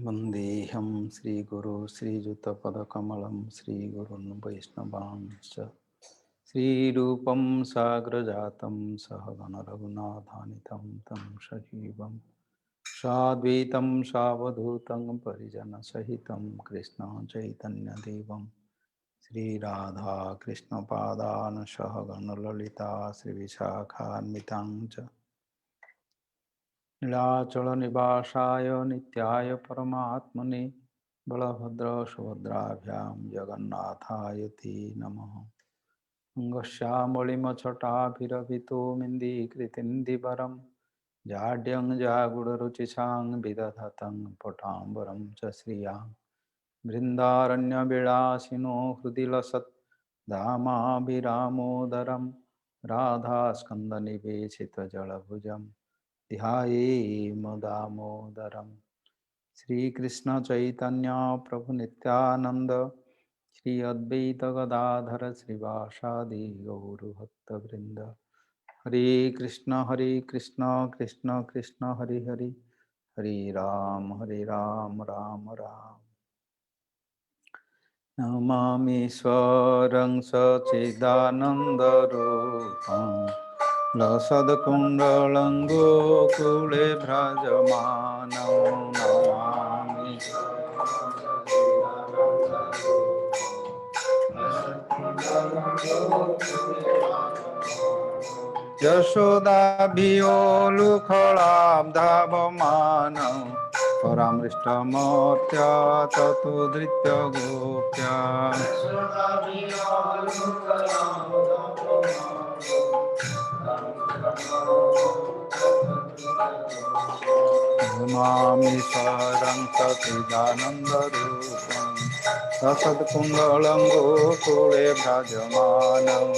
वन्देऽहं श्रीगुरो श्रीयुतपदकमलं श्रीगुरुन् वैष्णवांश्च श्रीरूपं साग्रजातं सहगणरघुनाथान्वितं तं सजीवं साद्वैतं सावधूतं परिजनसहितं कृष्णचैतन्यदेवं श्रीराधाकृष्णपादान् सहगणललिता श्रीविशाखान्वितां च नीलाचलनिवासाय नित्याय परमात्मने बलभद्रसुभद्राभ्यां जगन्नाथाय ते नमः। अङ्गस्यामलिमछटाभिरभितो मिन्दीकृतिन्दिवरं जाड्यं जागुडरुचिसां विदधतं पटाम्बरं च श्रियां बृन्दारण्यविलासिनो हृदि लसत् धामाभिरामोदरं राधास्कन्दनिवेशितजलभुजं ध्यायेम दामोदरं श्रीकृष्ण चैतन्य प्रभु नित्यानंद श्री अद्वैत गदाधर श्रीवासादि गौरभक्तवृंद हरे कृष्ण कृष्ण कृष्ण हरे हरे हरे राम राम राम नमामीश्वरं सच्चिदानन्दरूपं लसत्कुण्डलं गोकुले भ्राजमानं नमामि यशोदाभियोलुखलाब्धावमानं परामृष्टमर्त्या ततोधृत्य गोप्या नमामीश्वरं सच्चिदानन्दरूपं ससत्कुण्डलं गोकुले भ्राजमानं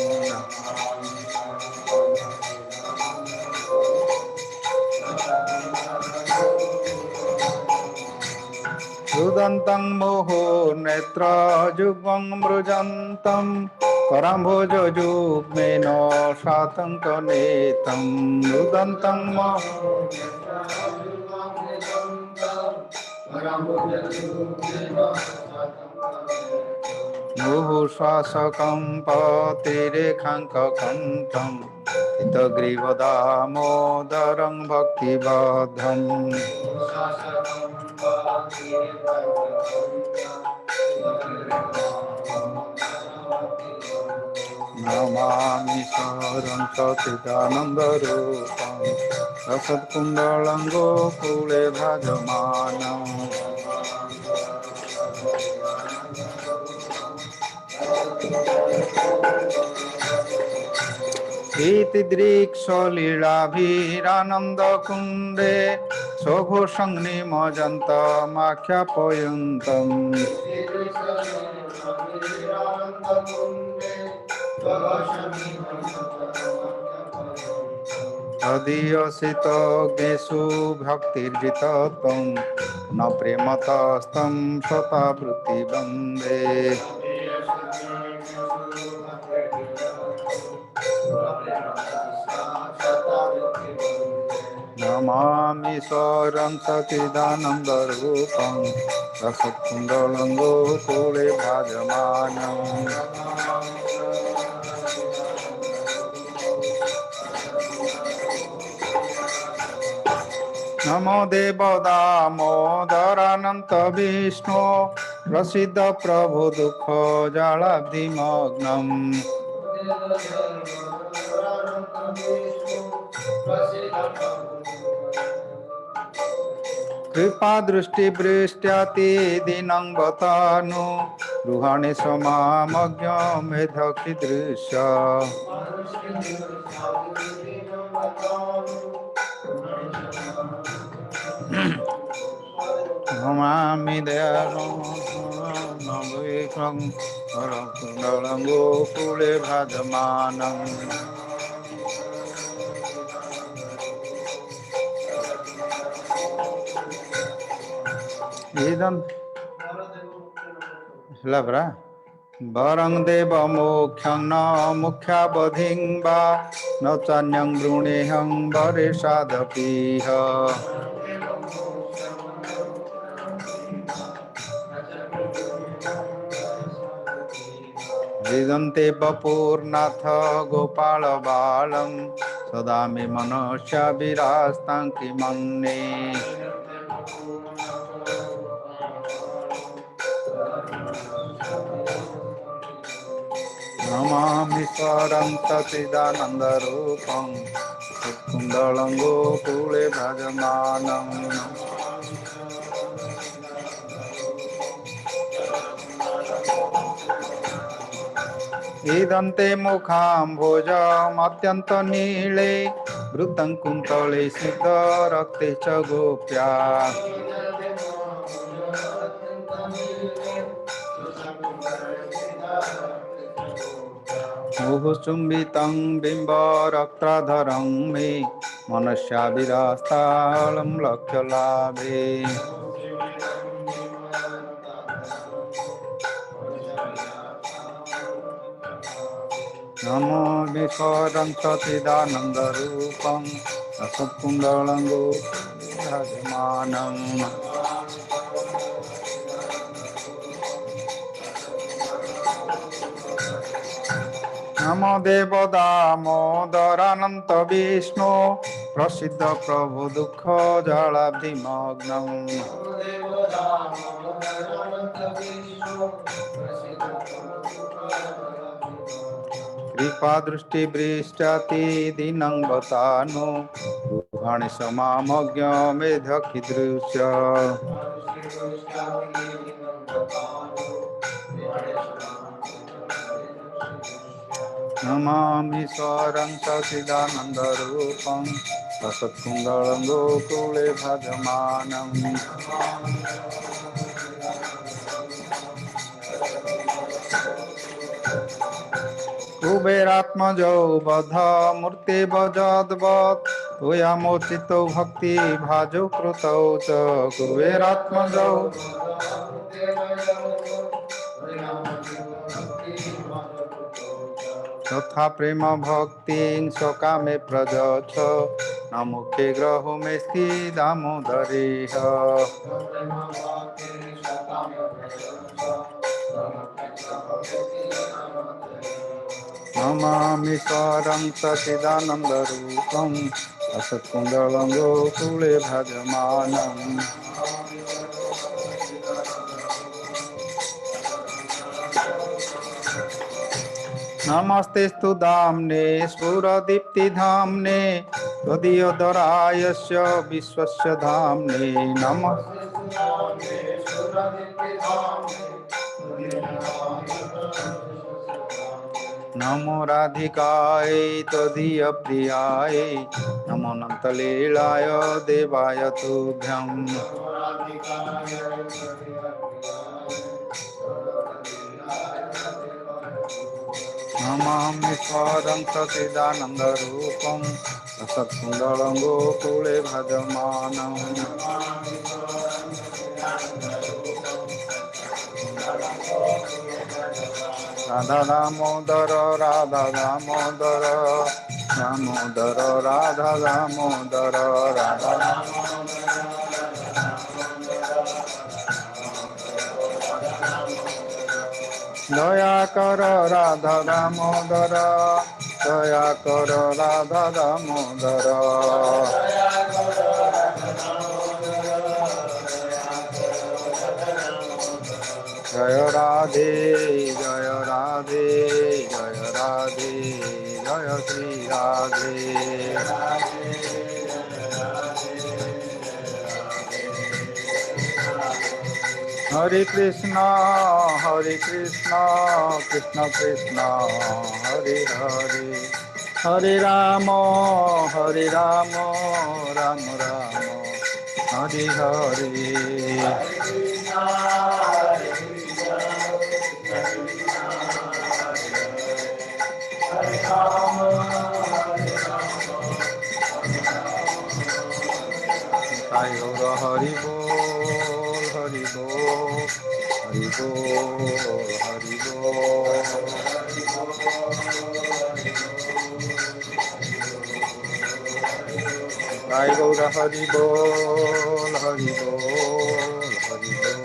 रुदन्तं मुहुर्नेत्रयुग्मं मृजन्तं करम्भोजयुग्मेन शातङ्कनेतं रुदन्तं मुहुश्वासकं पतिरेखाङ्ककण्ठं हितग्रीवदामोदरं भक्तिबद्धम् नमामीश्वरं सच्चिदानन्दरूपं ससत्कुण्डलं गोकुले भजमानं इतिदृक्सलीलाभिरानन्दकुण्डे स्वघोषं निमज्जन्तमाख्यापयन्तम् तदीयसितज्ञेषु भक्तिर्जितत्वं न प्रेमतस्तं शतावृत्तिवन्दे नमामीश्वरं सच्चिदानन्दरूपं रसत्कुण्डलं गोकुले भाजमानं नमो देवदामोदरानन्त विष्णु प्रसीद प्रभु दुःख जालाब्धिमग्नम् कृपा दृष्टिवृष्ट्यातिदीनं बतानु रुहाणि समामज्ञमेधकीदृश नमामि दयालं कुण्डलं गोकुले भ्राजमानं इदं लब्रा वरं देवमोक्षं न मुख्यावधिं वा न चान्यं वृणेऽहं वरेशादपीह वेदन्ते वपुर्नाथ गोपालबालं सदा मे मनसा विरास्तां किमन्ये नमामीश्वरं सच्चिदानन्दरूपं कुन्दलं गोकुले भजमानं इदन्ते मुखाम्भोजमत्यन्तनीळे वृतं कुन्तले सिद्धरक्ते च गोप्या मुहुचुम्बितं बिम्बरक्ताधरं मे मनस्या विरास्तालं लक्ष्यलाभे नमो विश्वरं सच्चिदानन्दरूपं असत्कुण्डलं गोविन्दमानं नमो देवदामोदरानन्त विष्णु प्रसिद्ध प्रभु दुःख जलाब्धिमग्नं कृपा दृष्टिवृष्टि दीनं बतानो रुहाणि समामज्ञ कीदृश नमामीश्वरं सच्चिदानन्दरूपं सत्कुण्डलं गोकुले भजमानं कुबेरात्मजौ बद्धमूर्तिवजद्वत् त्वयामोचितो भक्तिभाजो कृतौ च कुबेरात्मजौ तथा प्रेम भक्तिं सकामे प्रजछ न मुखे ग्रहो मे दामोदरेह नमामीश्वरं सच्चिदानन्दरूपं असत्कुण्डलं गोकुले भजमानं नमस्तेस्तु दाम्ने स्फुरदीप्तिधाम्ने त्वदीयदरायस्य विश्वस्य धाम्ने नमः नमो राधिकायै त्वदीयप्रियायै नमो अनन्तलीलाय देवाय तुभ्यं नमामीश्वरं सच्चिदानन्दरूपं सत्कुण्डलं गोकुले भजमानं राधा दामोदर राधा दामोदर दामोदर राधा दामोदर राधा दया कर राधा दामोदर दया कर राधा दामोदर जय राधे जय राधे जय राधे जय श्री राधे हरे कृष्णा कृष्ण कृष्ण हरे हरे हरे राम राम राम हरे हरे हरि बोल हरि बोल Hari Bol, Hari Bol. Jai Gaura Hari Bol, Hari Bol, Hari Bol,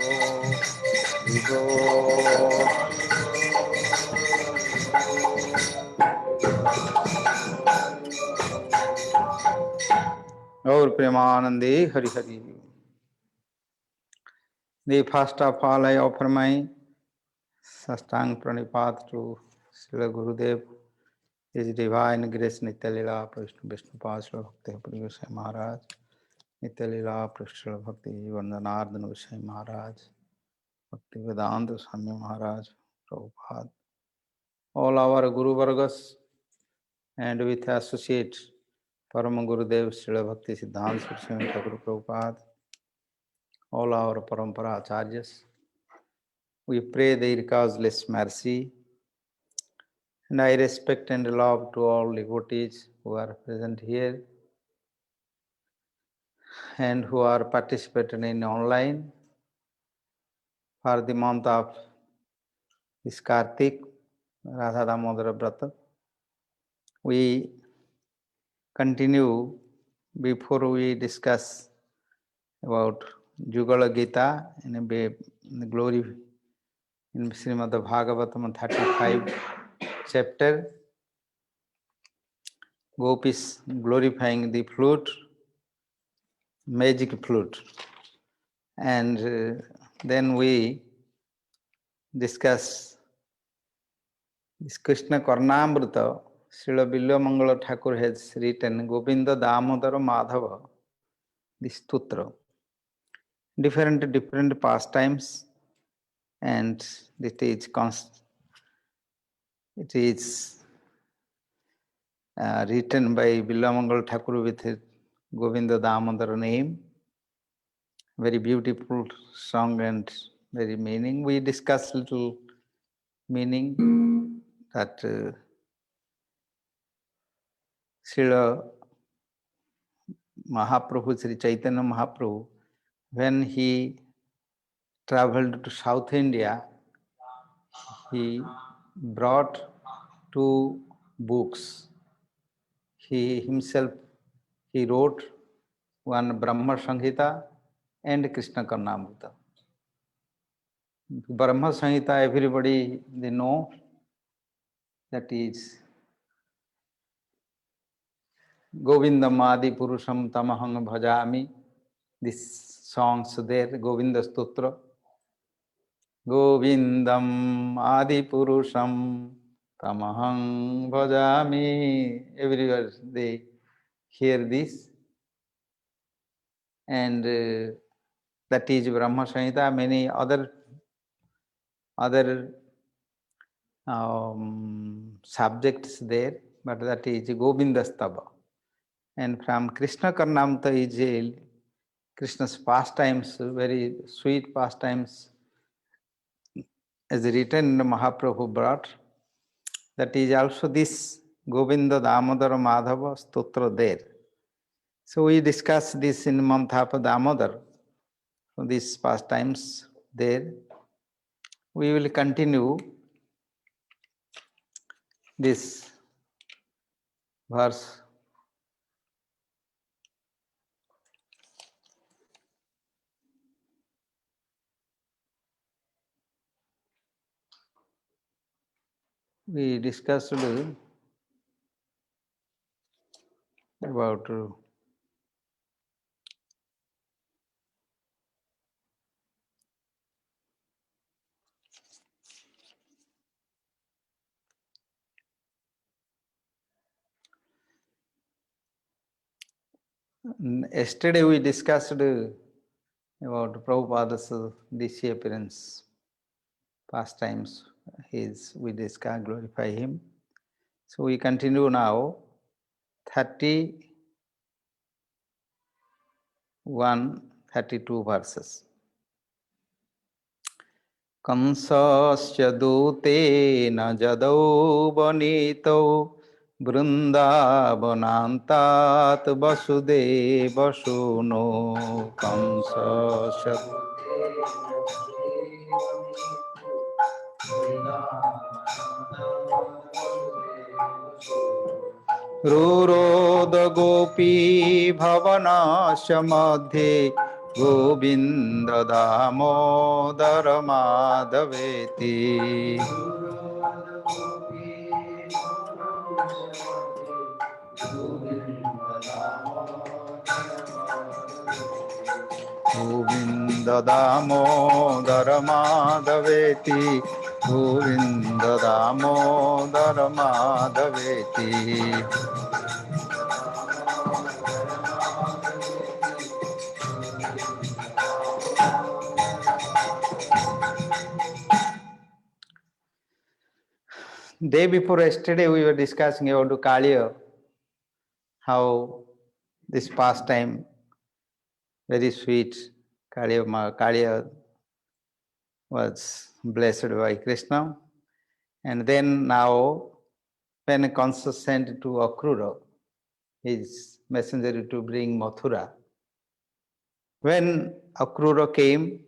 Hari Bol. Gaur Premanande Hari Hari. The first of all, I offer my Sastang Pranipad to Srila Gurudev, His Divine Grace Nitya Leela Vishnu Pasra Bhakti Puri Goswami Maharaj, Nitya Leela Prasthila Bhakti Vandanardhan Goswami Maharaj, Bhakti Vedanta Swami Maharaj, Prabhupada, all our Guru Vargas, and with associates, Parama Gurudev Srila Bhakti Siddhanta Saraswati Thakur Prabhupada, all our Parampara Acharyas. We pray their causeless mercy, and I respect and love to all devotees who are present here and who are participating in online for the month of this Kartik, Radha Damodara Vrata. We continue before we discuss about Jugala Gita in the glory in Srimad Bhagavatam 35 chapter. Gopis glorifying the flute, magic flute. And then we discuss this Krishna Karnamrita. Srila Bilwamangala Thakur has written Govinda Damodara Madhava, this Stutra. Different pastimes, and it is written by Bilwamangala Thakur with his Govinda Damodara name. Very beautiful song and very meaning. We discuss little meaning that Srila Mahaprabhu, Sri Chaitanya Mahaprabhu, when he traveled to South India, he brought 2 books. He himself, he wrote one Brahma Samhita and Krishna Karnamrita. Brahma Samhita, everybody they know, that is Govindam Adi Purusham Tamahang Bhajami. This songs there, Govinda Stotra. Govindam Adi Purusham Tamahang Bhajami. Everywhere they hear this. And that is Brahma Samhita. Many other subjects there, but that is Govinda Stava. And from Krishna Karnamrita is Krishna's pastimes, very sweet pastimes, as written Mahaprabhu brought. That is also this Govinda Damodara Madhava Stotra there. So we discuss this in month of Damodar, these pastimes there. We will continue this verse. We discussed about yesterday we discussed about Prabhupada's disappearance, pastimes. We discuss, glorify him. So we continue now, 31, 32 verses. Kansasya dutena jadau banito Vrindavanantat Vasudeva Suno. Kansasya रुरोद गोपी भवनस्य मध्ये Govind Damodar माधवेति Govind Damodar माधवेति Govind Damodar माधवेति Day before yesterday we were discussing about Kaliya, how this pastime very sweet. Kaliya was blessed by Krishna. And then now, when Kansa sent to Akrura, his messenger to bring Mathura, when Akrura came,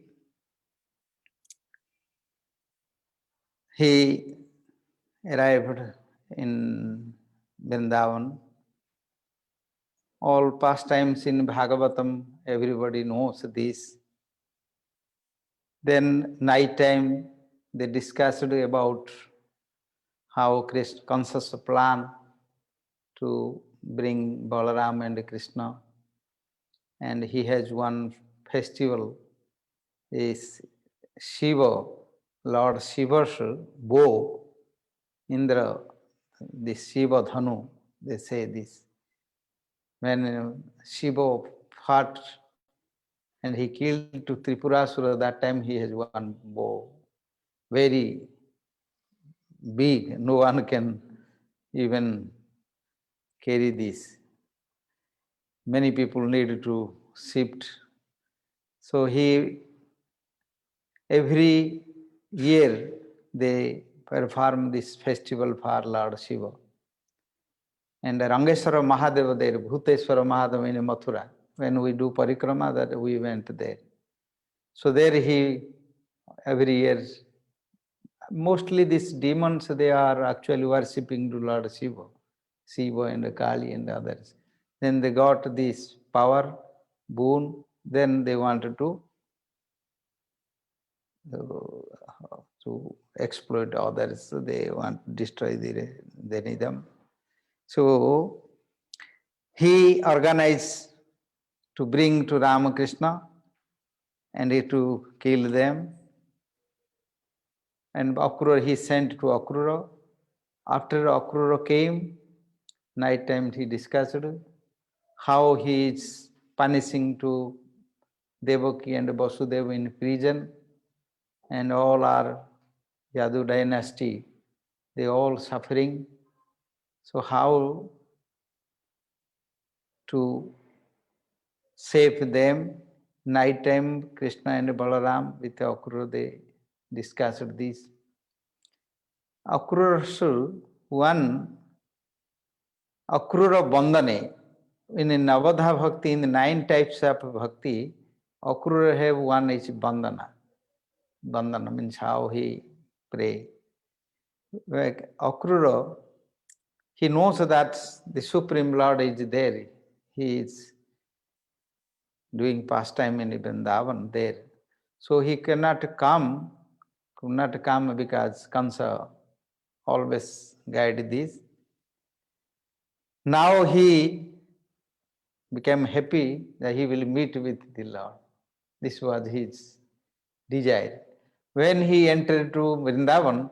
he arrived in Vrindavan. All pastimes in Bhagavatam, everybody knows this. Then night time, they discussed about how Kansa's plan to bring Balaram and Krishna. And he has one festival, is Shiva, Lord Shiva's bow, Indra, this Shiva Dhanu, they say this. When Shiva fought and he killed to Tripurasura, that time he has one bow, very big, no one can even carry this. Many people need to shift. So every year they perform this festival for Lord Shiva. And Rangeshwara Mahadeva there, Bhuteshwara Mahadeva in Mathura, when we do parikrama, that we went there. So there every year, mostly these demons, they are actually worshipping to Lord Shiva, Shiva and Kali and others. Then they got this power, boon, then they wanted to exploit others, so they want to destroy the Nidam. So he organized to bring to Ramakrishna and to kill them. And Akrura, he sent to Akrura. After Akrura came, night time he discussed how he is punishing to Devaki and Vasudeva in prison, and all are Yadu dynasty, they all suffering. So how to save them? Night time, Krishna and Balaram with Akrura, they discussed this. Akrura Bandhane, in Navadha Bhakti, in the 9 types of Bhakti, Akrura have one is Bandhana. Bandhana means how he pray. Like Akrura, he knows that the Supreme Lord is there. He is doing pastime in Vrindavan there. So he could not come because Kansa always guide this. Now he became happy that he will meet with the Lord. This was his desire. When he entered to Vrindavan,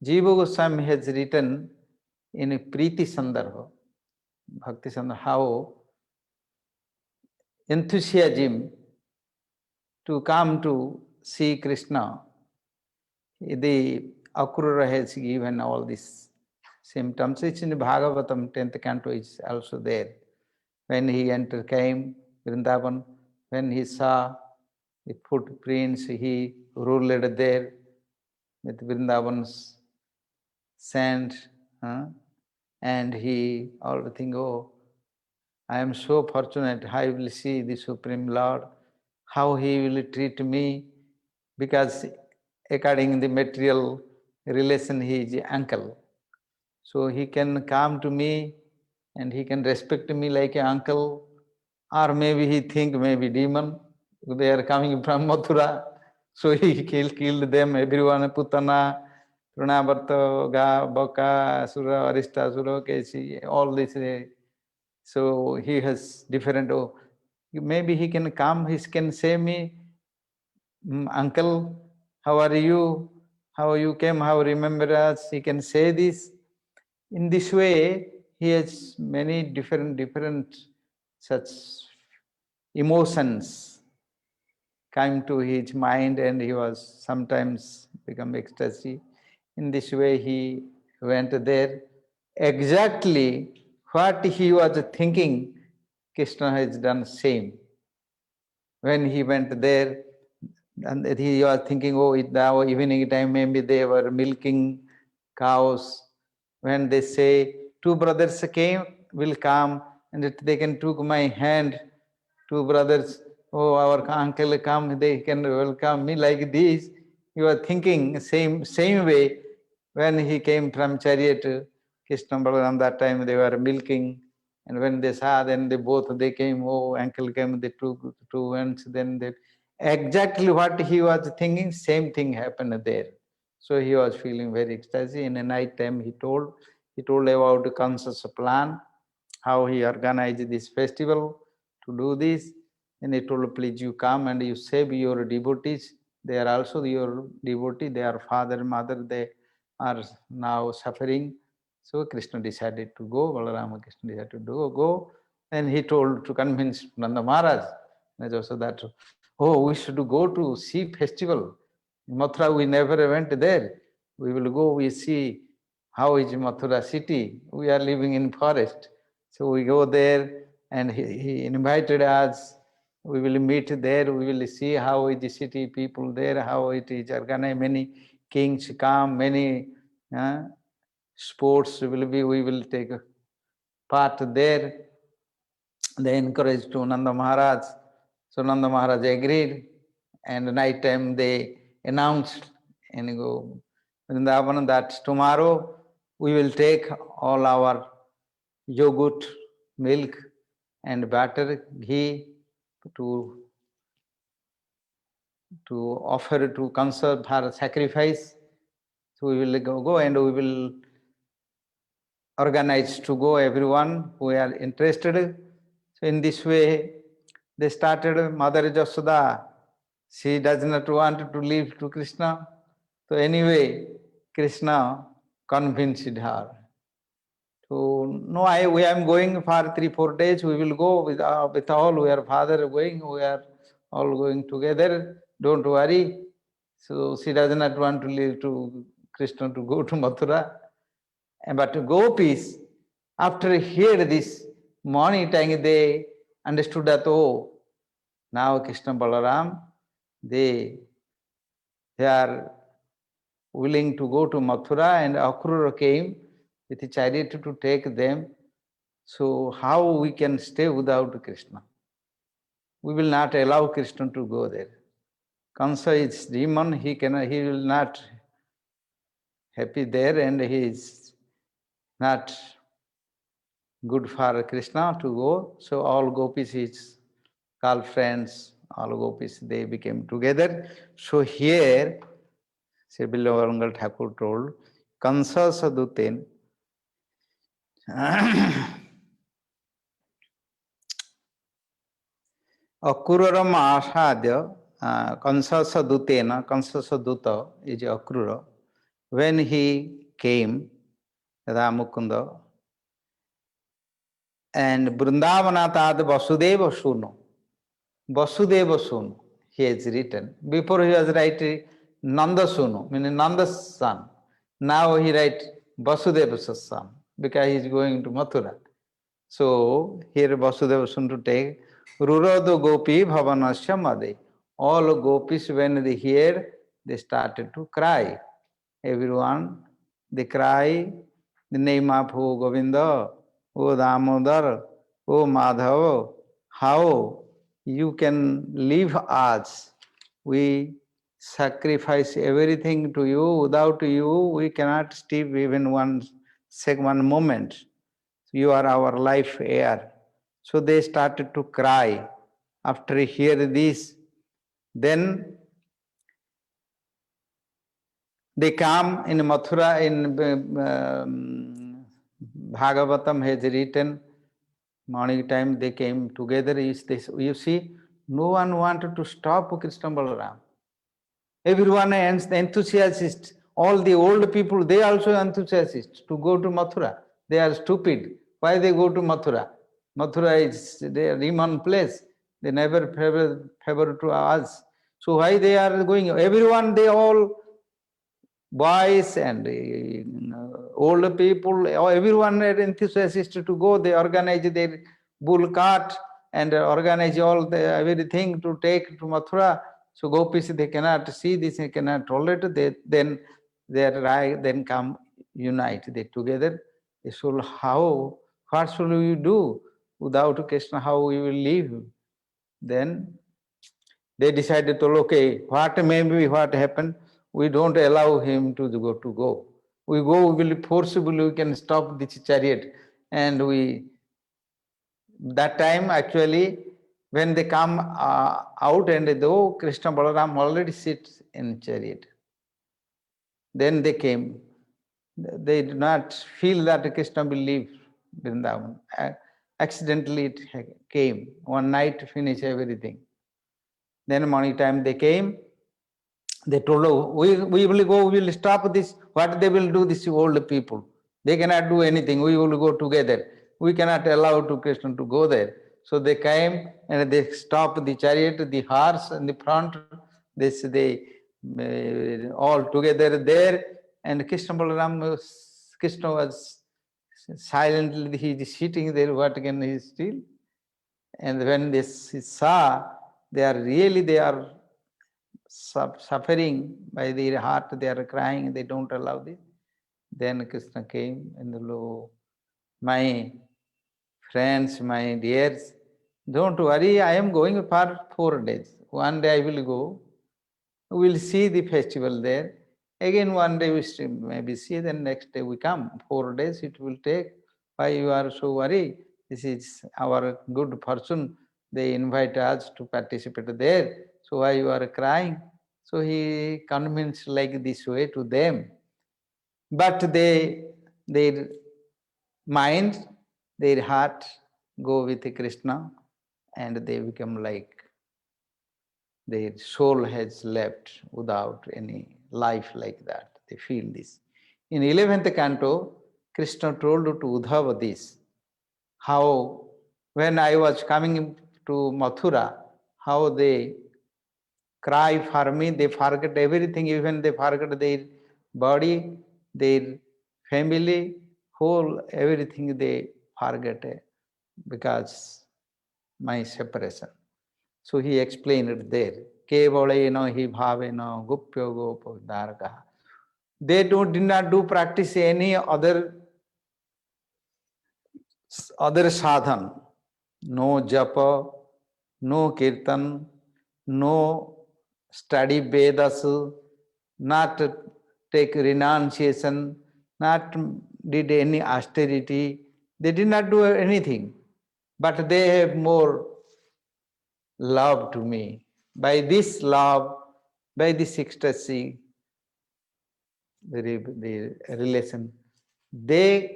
Jiva Goswami has written in a Priti Sandarbha, Bhakti Sandarbha, how enthusiasm to come to see Krishna, the Akrura has given all these symptoms. It's in the Bhagavatam, 10th canto is also there. When he came Vrindavan, when he saw the footprints, he ruled there with Vrindavan's sand, and he all think, oh, I am so fortunate, I will see the Supreme Lord, how he will treat me, because according to the material relation, he is uncle. So he can come to me and he can respect me like an uncle, or maybe he think maybe demon. They are coming from Mathura, so he killed them, everyone, Putana, Trunavarta, Ga, Baka, Asura, Arista, Asura, Kesi, all this. So he has different, maybe he can come, he can say me, uncle, how are you? How you came, how remember us? He can say this. In this way, he has many different such emotions come to his mind, and he was sometimes become ecstasy. In this way, he went there. Exactly what he was thinking, Krishna has done same. When he went there, and he was thinking, oh, it's now evening time, maybe they were milking cows. When they say, two brothers will come, and they can took my hand, two brothers, oh, our uncle come, they can welcome me like this. He was thinking same way. When he came from chariot, Krishna Balaram, that time they were milking, and when they saw, then they came, oh, uncle came, they took two hands, then they, exactly what he was thinking, same thing happened there. So he was feeling very ecstasy. In the night time, he told about the conscious plan, how he organized this festival to do this. And he told, please you come and you save your devotees. They are also your devotee. Their father, mother, they are now suffering. So Krishna decided to go. Balarama Krishna decided to go. And he told to convince Nanda Maharaj, also that, oh, we should go to see festival. In Mathura, we never went there. We will go, we see how is Mathura city. We are living in forest. So we go there, and he invited us. We will meet there, we will see how is the city, people there, how it is organized. Many kings come, many sports we will take part there. They encouraged to Nanda Maharaj. So Nanda Maharaj agreed, and night time they announced in Vrindavan that tomorrow we will take all our yogurt, milk, and butter, ghee to offer, to conserve for sacrifice. So we will go and we will organize to go, everyone who are interested. So in this way, they started. Mother Jasoda, she does not want to leave to Krishna. So anyway, Krishna convinced her. So no, we am going for 3-4 days. We will go with all. We are father going. We are all going together. Don't worry. So she does not want to leave to Krishna to go to Mathura. But gopis, after heard this morning time, they understood that, oh, now Krishna Balaram, they are willing to go to Mathura, and Akrura came with a chariot to take them. So how we can stay without Krishna? We will not allow Krishna to go there. Kansa is demon, he will not happy there, and he is not good for Krishna to go. So all gopis, his girlfriends, all gopis, they became together. So here, Sri Bilvarangal Thakur told, Kansa Saduten, Akrura Asadya, Kansa Sadutena, Kansa Saduta is Akrura. When he came, Ramukunda, and Vrindavanatad Vasudeva Suno, Vasudeva Suno, he has written. Before he was writing Nanda Suno, meaning Nanda's son. Now he writes Vasudeva's son, because he is going to Mathura. So here Vasudeva Suno to take Rurado Gopi Bhavanasya Made. All gopis, when they hear, they started to cry. Everyone, they cry the name of O Govinda, O Damodar, O Madhava. How you can leave us? We sacrifice everything to you. Without you, we cannot sleep even one moment. You are our life air. So they started to cry. After hearing this, then they come in Mathura, in Bhagavatam has written, morning time they came together. You see, no one wanted to stop Krishna Balaram. Everyone is enthusiastic. All the old people, they also enthusiastic to go to Mathura. They are stupid. Why they go to Mathura? Mathura is their demon place. They never favor to us. So why they are going? Everyone, they all boys and old people, everyone are enthusiastic to go. They organize their bull cart and organize all the everything to take to Mathura. So gopis, they cannot see this, they cannot tolerate. Then come unite. They together. So what should we do without Krishna? How we will live? Then they decided to, okay, what happened? We don't allow him to go. We will forcibly, we can stop this chariot. And that time actually, when they come out and though Krishna Balaram already sits in chariot, then they came. They did not feel that Krishna will leave Vrindavan. Accidentally it came. One night to finish everything. Then morning time they came. They told, oh, we will go, we will stop this. What they will do, these old people? They cannot do anything. We will go together. We cannot allow to Krishna to go there. So they came and they stopped the chariot, the horse in the front. They all together there. And Krishna was silently, he is sitting there. What can he steal? And when he saw, they are suffering by their heart, they are crying, they don't allow this. Then Krishna came and lo, my friends, my dears, don't worry, I am going for 4 days. One day I will go, we will see the festival there. Again one day we maybe see, then next day we come. 4 days it will take. Why you are so worried? This is our good fortune. They invite us to participate there. So why you are crying? So he convinced like this way to them. But their mind, their heart go with Krishna and they become like their soul has left without any life like that. They feel this. In 11th canto, Krishna told to Uddhava this, how when I was coming to Mathura, how they cry for me, they forget everything, even they forget their body, their family, whole everything they forget because my separation. So he explained it there. Kevalena hi bhavena gupyo gopo dharaka. They did not do practice any other sadhan. No japa, no kirtan, no study Vedas, not take renunciation, not did any austerity. They did not do anything. But they have more love to me. By this love, by this ecstasy, the relation, they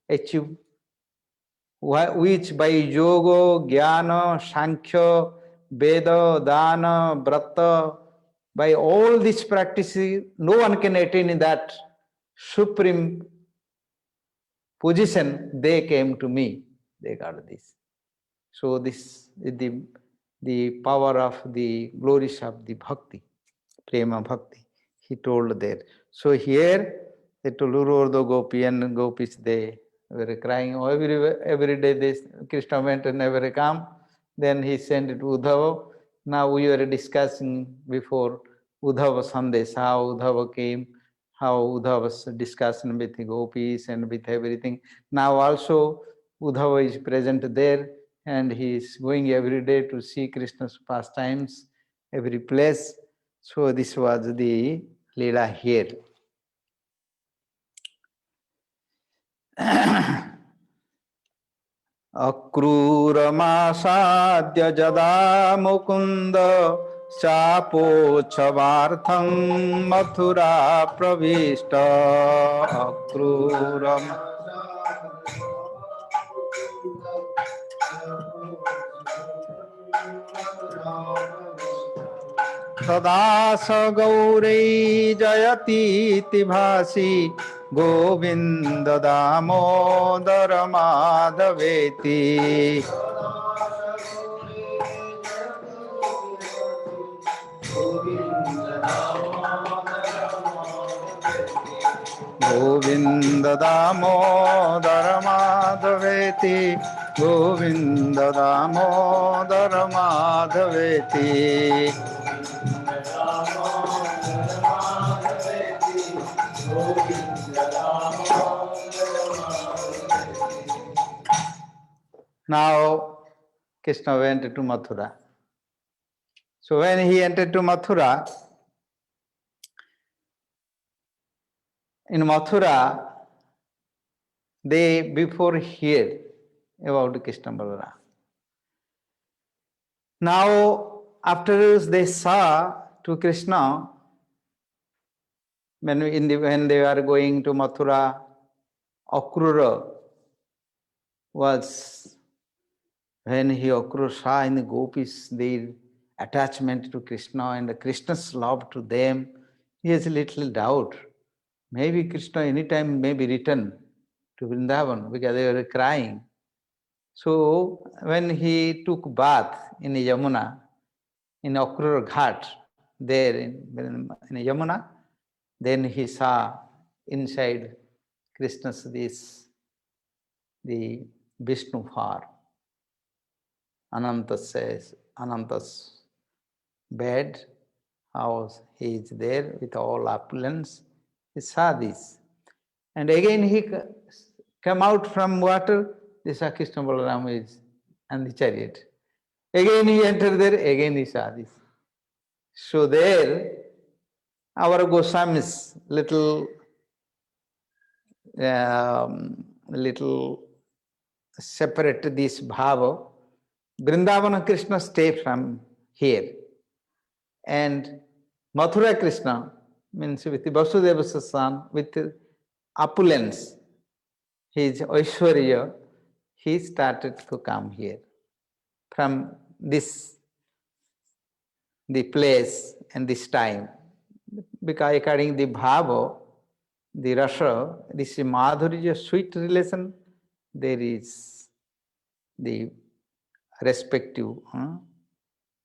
achieve, which by yoga, jnana, sankhya, veda, dana, brata, by all these practices, no one can attain in that supreme position. They came to me, they got this. So this is the power of the glories of the bhakti, prema bhakti, he told there. So here, the Tulururdo Gopi and Gopis, they were crying. Oh, every day this Krishna went and never come. Then he sent it to Uddhava. Now we were discussing before Uddhava Sandesh, how Uddhava came, how Uddhava's discussion with the Gopis and with everything. Now also Uddhava is present there and he is going every day to see Krishna's pastimes, every place. So this was the Leela here. अक्रूरमासाद्य जदा मुकुंद चापोच्छवार्थं मथुरा प्रविष्ट अक्रूरम तदा स गौरै जयतीति भासि Govind Damodar माधवेति Govind Damodar माधवेति Govind Damodar माधवेति Now Krishna went to Mathura. So when he entered to Mathura, in Mathura, they before heard about Krishna Balaram. Now afterwards they saw to Krishna, when they were going to Mathura, Akrura was, when Akrura saw in the gopis their attachment to Krishna and Krishna's love to them, he has a little doubt. Maybe Krishna anytime may be returned to Vrindavan because they were crying. So when he took bath in Yamuna, in Akrura Ghat, there in Yamuna, then he saw inside Krishna's the Vishnu form. Ananta's bed, house, he is there with all opulence. He saw this. And again he came out from water, they saw Krishna Balaram is and the chariot. Again he entered there, again he saw this. So there, our Goswamis little separate this bhava. Vrindavana Krishna stay from here. And Mathura Krishna means with the Vasudeva's son, with opulence, his Aishwarya, he started to come here. From this, the place and this time. Because according to the bhava, the rasa, this madhurya, sweet relation, there is the respective,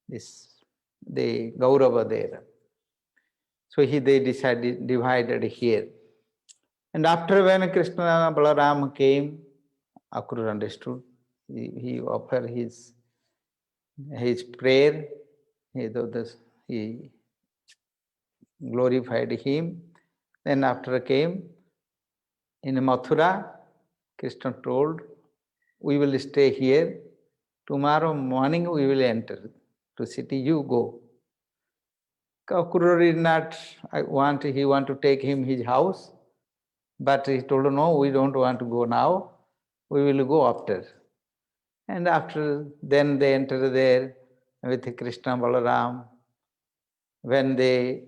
the Gaurava there. So they divided here. And after when Krishna Balaram came, Akrura understood. He offered his prayer. He glorified him. Then after came in Mathura, Krishna told, we will stay here. Tomorrow morning we will enter to city. You go. Akrura did not he want to take him his house, but he told, no, we don't want to go now. We will go after. And after, then they enter there with Krishna Balaram. When they,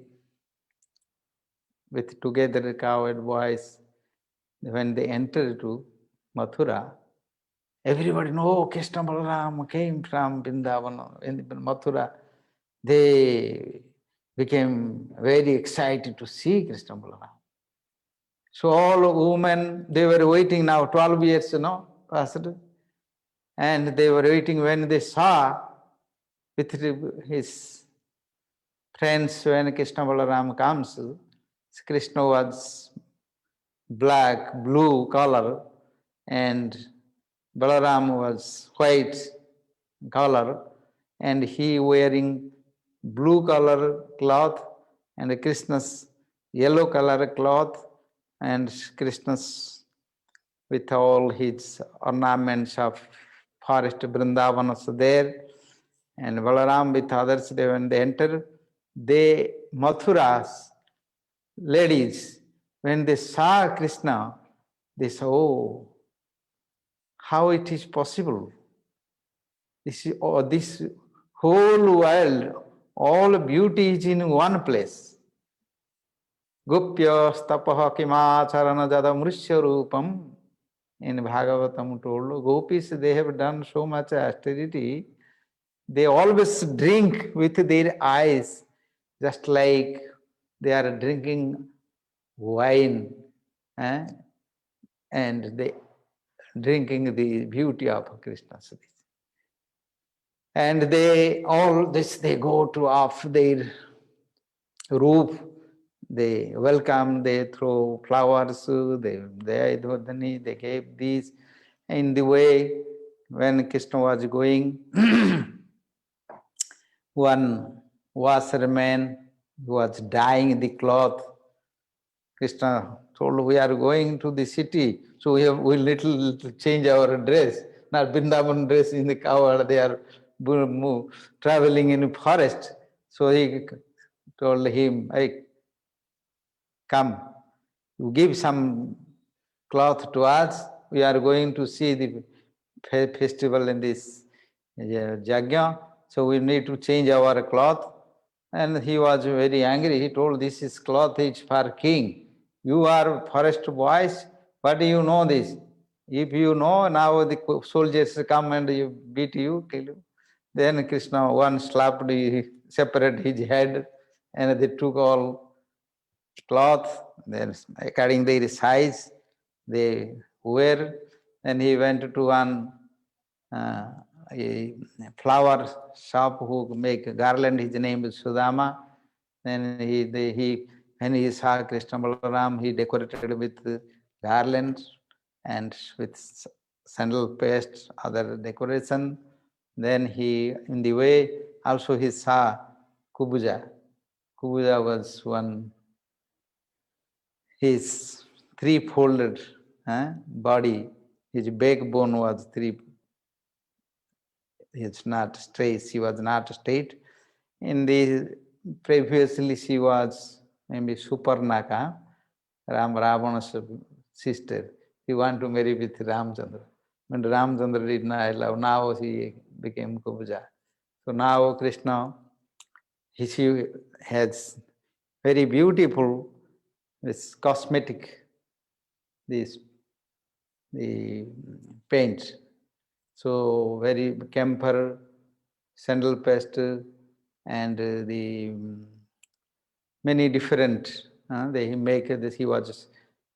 with together cowed voice, when they entered to Mathura, everybody know Krishna Balaram came from Vrindavan in Mathura. They became very excited to see Krishna Balaram. So all women, they were waiting now, 12 years, passed. And they were waiting when they saw with his friends when Krishna Balaram comes. Krishna was black, blue color, and Balaram was white color, and he wearing blue color cloth and Krishna's yellow color cloth, and Krishna's with all his ornaments of forest Vrindavan also there, and Balaram with others, when they enter, they, Mathura's ladies, when they saw Krishna, they said, oh, how it is possible? This whole world, all beauty is in one place. Gopya stapaha kimacharana jada mrishya rupam. In Bhagavatam told, gopis, they have done so much austerity, they always drink with their eyes, just like they are drinking wine, and they drinking the beauty of Krishna. And they all this, they go to off their roof, they welcome, they throw flowers, they gave these. In the way, when Krishna was going, one washerman was dyeing the cloth. Krishna told, we are going to the city, so we little change our dress. Not Vrindavan dress in the cover, they are traveling in forest. So he told him, hey, come, you give some cloth to us. We are going to see the festival in this Yajna, so we need to change our cloth. And he was very angry. He told, this is cloth is for king. You are forest boys, but you know this. If you know, now the soldiers come and you beat you, kill you. Then Krishna one slapped, separate his head, and they took all cloth, then according their size, they wear. Then he went to one a flower shop who make garland. His name is Sudama. Then when he saw Krishna Balaram, he decorated with garlands and with sandal paste, other decoration. Then he, in the way, also he saw Kubuja. Kubuja was one, his three-folded body, his backbone was three. It's not straight. She was not straight. In the previously she was maybe Supernaka, Ravana's sister. He wanted to marry with Ramchandra. When Ramchandra did not allow, now he became Kubuja. So now Krishna, she has very beautiful this cosmetic, this the paint. So very camphor, sandal paste, and the many different. They make this. He was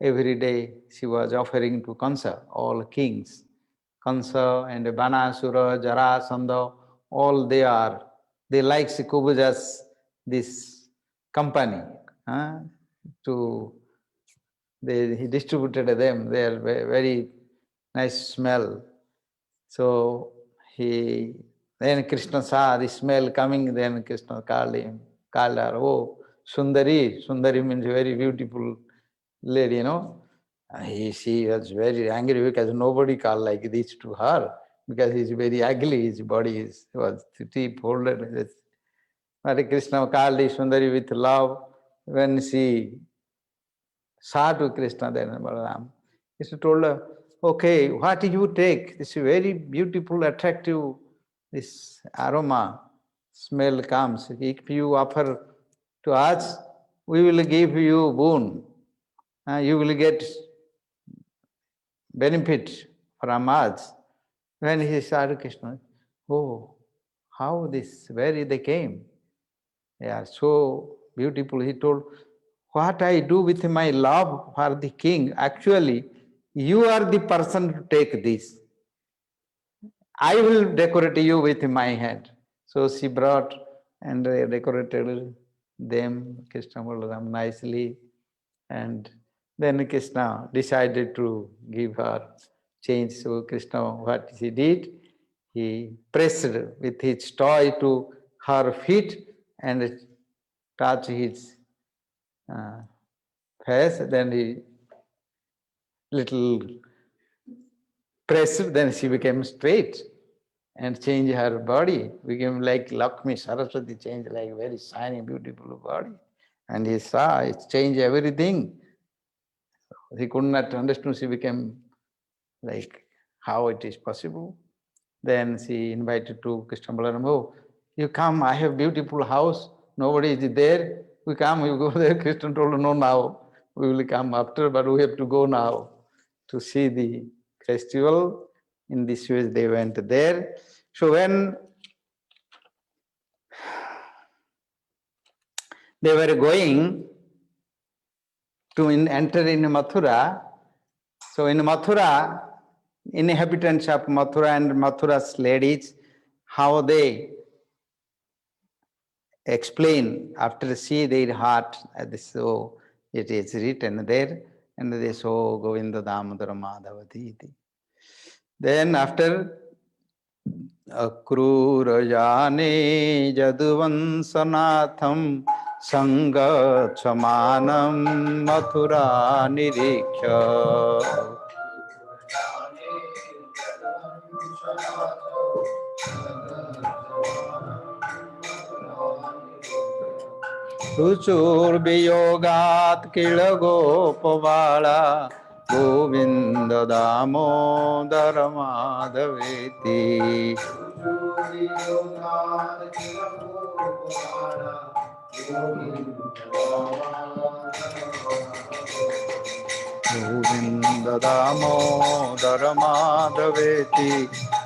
every day. She was offering to Kansa, all kings, Kansa and Banasura, Jarasandha. All they are. They like Kubuja's this company. He distributed them. They are very nice smell. So then Krishna saw the smell coming, then Krishna called her, oh, Sundari. Sundari means very beautiful lady, She was very angry because nobody called like this to her, because he's very ugly, his body was three-folded. But Krishna called Sundari with love. When she saw to Krishna, then Balaram, Krishna told her, okay, what you take? This very beautiful, attractive, this aroma, smell comes. If you offer to us, we will give you boon. You will get benefit from us. When he saw Krishna, oh, how this, where they came? They are so beautiful. He told, what I do with my love for the king, actually, you are the person to take this. I will decorate you with my hand. So she brought and decorated them, Krishna Balaram, nicely. And then Krishna decided to give her change. So Krishna, what he did, he pressed with his toy to her feet and touched his face. Then he little pressed, then she became straight. and change her body, became like Lakshmi Saraswati, changed like very shiny, beautiful body. And he saw it changed everything. He could not understand. She became like how it is possible. Then she invited to Krishna Balaram, oh, you come, I have beautiful house, nobody is there. We come, you go there. Krishna told, no, now. We will come after, but we have to go now to see the festival. In this way, they went there. So when they were going to enter in Mathura, so in Mathura, inhabitants of Mathura and Mathura's ladies, how they explain after see their heart, so it is written there, and they so Govinda Damodara Madhavati. Then after Akrurajane Jaduvansanatham Sangachmanam Mathura Niriksha. Ruchur Biyogat Kilagopavara Govinda Damodara Madhaveti. Govinda Damodara Madhaveti.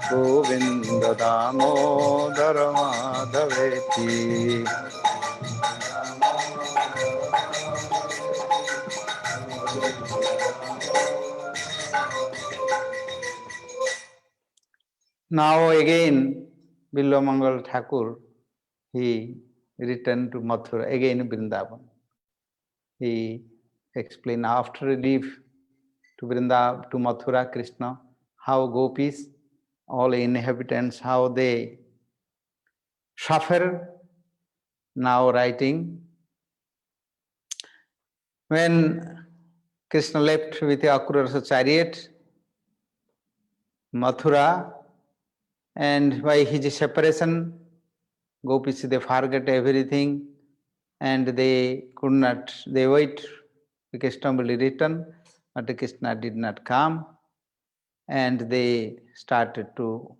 Govinda Damodara Madhaveti. Now again, Bilomangal Thakur, he returned to Mathura, again Vrindavan. He explained after relief to Vrindavan, to Mathura, Krishna, how gopis, all inhabitants, how they suffer. Now writing, when Krishna left with the Akrura's chariot, Mathura, and by his separation, gopis, they forget everything and they could not, they wait, Krishna will return, but Krishna did not come, and they started to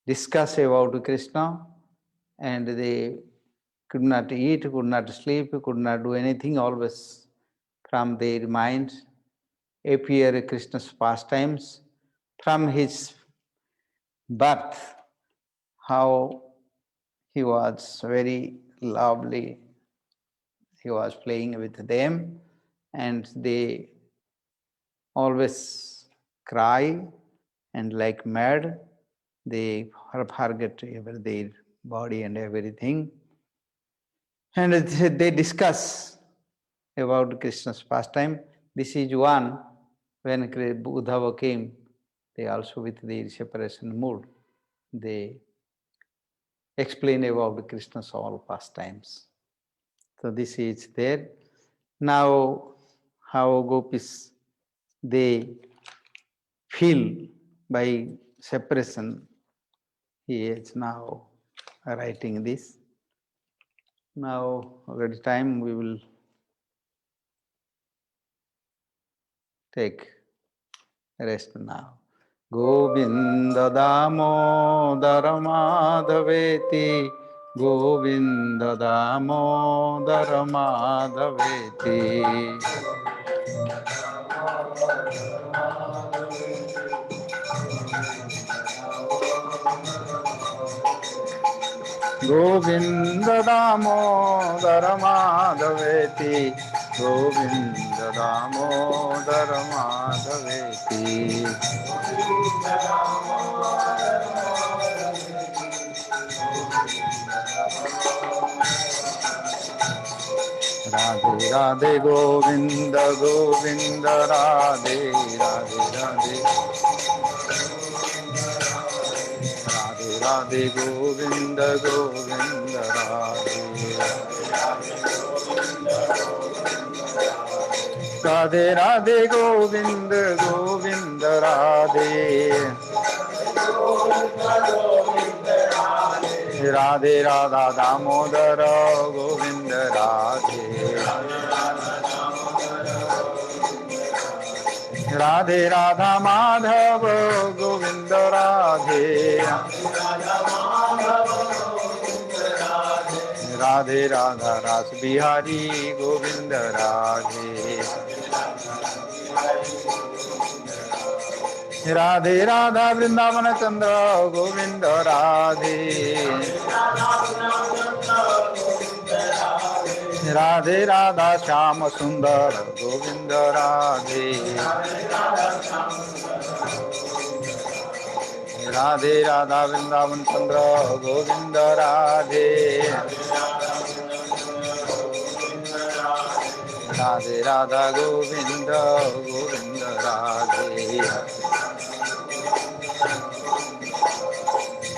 discuss about Krishna, and they could not eat, could not sleep, could not do anything, always from their minds appear Krishna's pastimes, from his birth, how he was very lovely, he was playing with them, and they always cry, and like mad, they forget their body and everything. And they discuss about Krishna's pastime. This is one, when Uddhava came, they also with their separation mood, they explain about Krishna's all pastimes. So this is there. Now, how gopis, they feel by separation, he is now writing this. Now, already time, we will take rest now. Govinda Damodara Madhaveti. Govinda Damodara Madhaveti. Govinda Damodara Madhaveti. Govinda Damodara Madhaveti. Radhe Radhe Govinda Govinda Radhe Radhe Radhe Radhe Radhe Govinda Govinda Radhe Radhe Radhe Govinda Govinda Radhe Radhe Radha Damodar Govind Radhe Radhe Radha Madhav Govind Radhe Radhe Radha रास बिहारी गोविंद राधे राधे राधा वृंदावन चंद्र गोविंद राधे राधे राधा श्याम सुंदर गोविंद राधे राधे राधा वृंदावन चंद्र गोविंद राधे राधे राधा गोविंद गोविंद राधे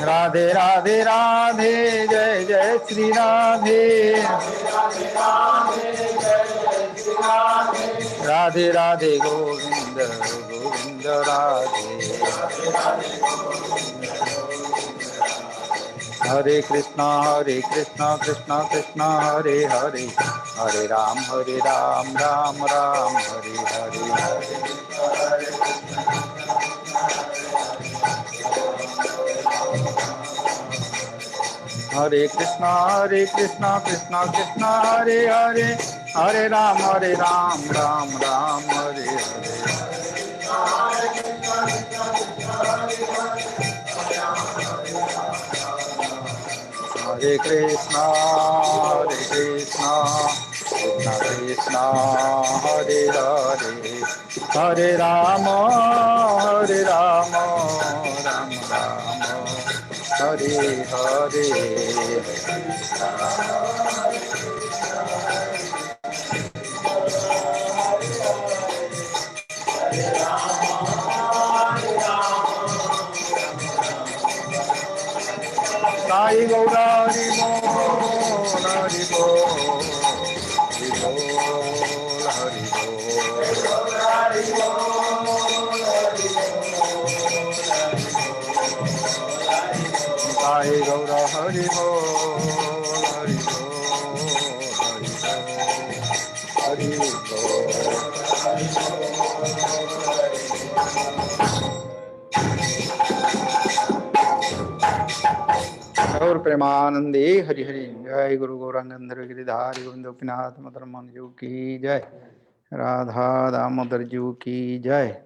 राधे राधे राधे जय जय श्री राधे राधे राधे गोविंद गोविंद राधे हरे कृष्णा कृष्णा कृष्णा हरे हरे हरे राम राम राम हरे हरे हरे कृष्णा कृष्णा कृष्णा हरे हरे हरे राम राम राम हरे हरे हरे कृष्णा कृष्णा कृष्णा हरे हरे हरे राम राम राम हरे हरे साई गौरा हरि बोल हरि बोल हरि बोल साई गौरा हरि बोल हरि बोल और प्रेमानंदे हरि हरि जय गुरु गौरांगंधर गिरिधारी गोविंद गोपीनाथ मदन जी की जय राधा दामोदर जी की जय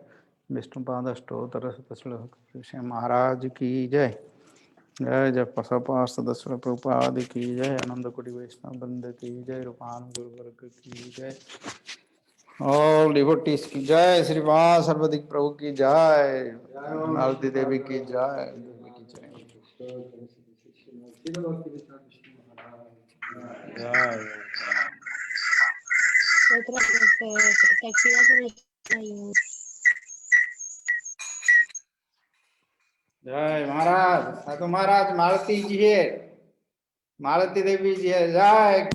विष्णुपाद अष्टोत्तर शतश्लोक महाराज की जय जय जय पशुपास सदस्य प्रभुपाद की जय आनंद कोटि वैष्णव वृंद की जय रूपानुग गुरु वर्ग की जय ऑल डिवोटीज की जय श्रीवास सर्वदिक प्रभु की जय मालती देवी की जय देवी की जय जय महाराज साधु महाराज मालती जी है मालती देवी जी है जय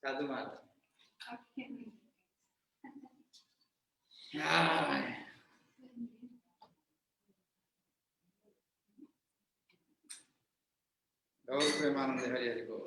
साधु महाराज और प्रेमानंद हरि हरि बोल